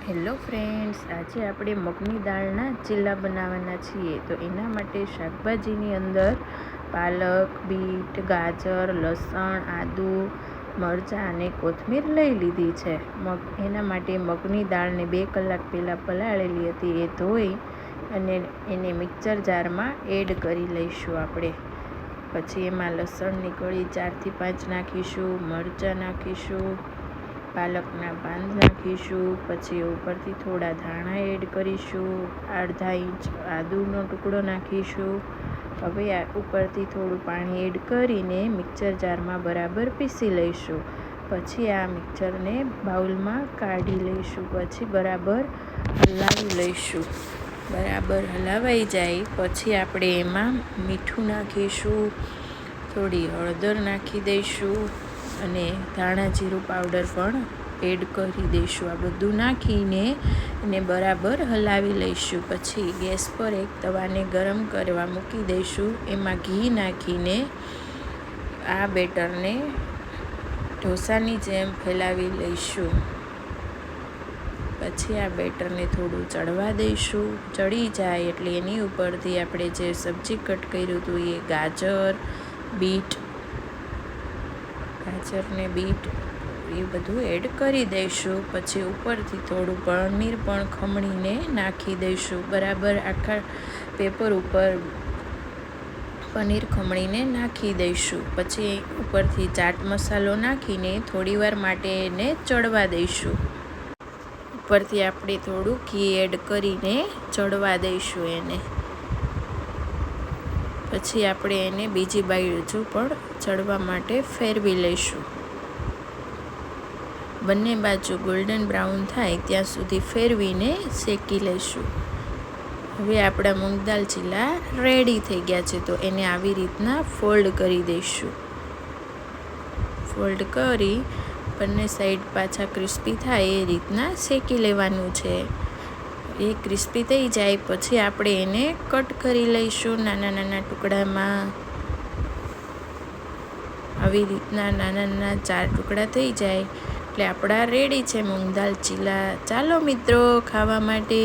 Hello friends, આજે આપણે મગની દાળના ચીલા બનાવવાના છીએ. તો એના માટે શાકભાજીની અંદર પાલક, બીટ, ગાજર, લસણ, આદુ, મરચાં અને કોથમીર લઈ લીધી છે. એના માટે મગની દાળને 2 કલાક પહેલાં પલાળેલી હતી, એ ધોઈ અને એને મિક્સર જારમાં એડ કરી લઈશું આપણે. પછી એમાં લસણની કળી 4 થી 5 નાખીશું, મરચાં નાખીશું, પાલકના પાન નાખીશું, પછી ઉપરથી થોડા ધાણા એડ કરીશું, અડધા ઇંચ આદુનો ટુકડો નાખીશું. હવે ઉપરથી થોડું પાણી એડ કરીને મિક્સર જારમાં બરાબર પીસી લઈશું. પછી આ મિક્સરને બાઉલમાં કાઢી લઈશું. પછી બરાબર હલાવી લઈશું. બરાબર હલાવાઈ જાય પછી આપણે એમાં મીઠું નાખીશું, થોડી હળદર નાખી દઈશું અને ધાણા જીરું પાવડર પણ એડ કરી દઈશું. આ બધું નાખીને એને બરાબર હલાવી લઈશું. પછી ગેસ પર એક તવાને ગરમ કરવા મૂકી દઈશું. એમાં ઘી નાખીને આ બેટરને ઢોસાની જેમ ફેલાવી લઈશું. પછી આ બેટરને થોડું ચડવા દઈશું. ચડી જાય એટલે એની ઉપરથી આપણે જે સબ્જી કટ કર્યું હતું એ ગાજર ને બીટ એ બધું એડ કરી દઈશું. પછી ઉપરથી થોડું પનીર પણ ખમણીને નાખી દઈશું. બરાબર આખા પેપર ઉપર પનીર ખમણીને નાખી દઈશું. પછી ઉપરથી ચાટ મસાલો નાખીને થોડીવાર માટે એને ચડવા દઈશું. ઉપરથી આપણે થોડું ઘી એડ કરીને ચડવા દઈશું એને. પછી આપણે એને બીજી બાજુ પણ ચડવા માટે ફેરવી લઈશું. બંને બાજુ ગોલ્ડન બ્રાઉન થાય ત્યાં સુધી ફેરવીને શેકી લઈશું. હવે આપણા મૂંગ દાળ ચીલા રેડી થઈ ગયા છે. તો એને આવી રીતના ફોલ્ડ કરી દઈશું. ફોલ્ડ કરી બંને સાઈડ પાછા ક્રિસ્પી થાય એ રીતના શેકી લેવાનું છે. એ ક્રિસ્પી થઈ જાય પછી આપણે એને કટ કરી લઈશું નાના નાના ટુકડામાં. આવી રીતના નાના નાના 4 ટુકડા થઈ જાય એટલે આપણા રેડી છે મૂંગ દાળ ચીલા. ચાલો મિત્રો, ખાવા માટે.